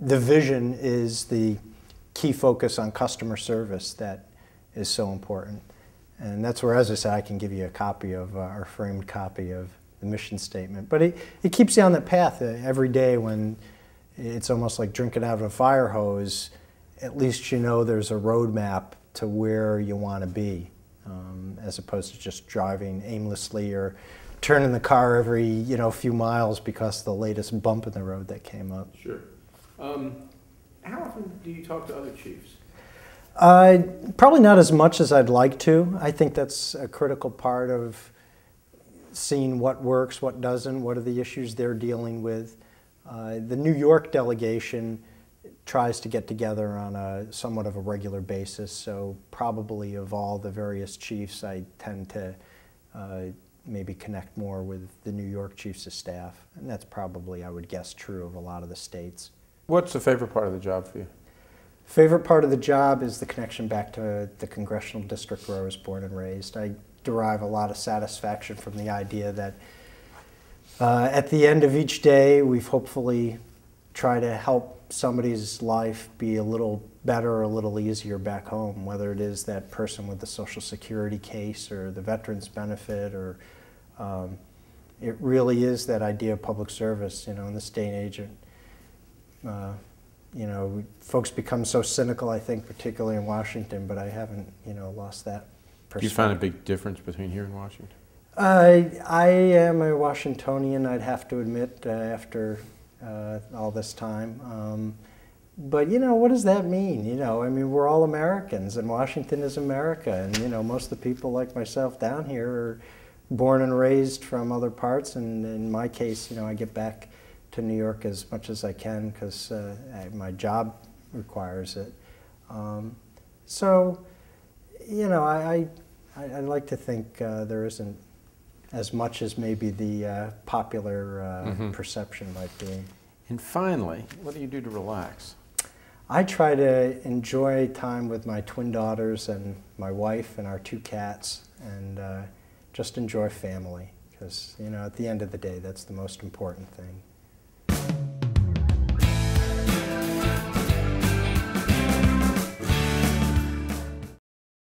the vision is the key focus on customer service that is so important. And that's where, as I said, I can give you a copy of, our framed copy of the mission statement. But it keeps you on that path every day when it's almost like drinking out of a fire hose. At least you know there's a roadmap to where you want to be, as opposed to just driving aimlessly or turning the car every few miles because of the latest bump in the road that came up. Sure. How often do you talk to other chiefs? Probably not as much as I'd like to. I think that's a critical part of seeing what works, what doesn't, what are the issues they're dealing with. The New York delegation tries to get together on a somewhat of a regular basis, so probably of all the various chiefs, I tend to maybe connect more with the New York chiefs of staff, and that's probably, I would guess, true of a lot of the states. What's the favorite part of the job for you? Favorite part of the job is the connection back to the congressional district where I was born and raised. I derive a lot of satisfaction from the idea that at the end of each day, we've hopefully tried to help somebody's life be a little better or a little easier back home, whether it is that person with the Social Security case or the veterans benefit, or it really is that idea of public service, in this day and age. Folks become so cynical, I think, particularly in Washington, but I haven't, lost that perspective. Do you find a big difference between here and Washington? I am a Washingtonian, I'd have to admit, after all this time. But, what does that mean? I mean, we're all Americans, and Washington is America, and, most of the people like myself down here are born and raised from other parts, and in my case, I get back to New York as much as I can because my job requires it. I like to think there isn't as much as maybe the popular perception might be. And finally, what do you do to relax? I try to enjoy time with my twin daughters and my wife and our 2 cats, and just enjoy family because, at the end of the day, that's the most important thing.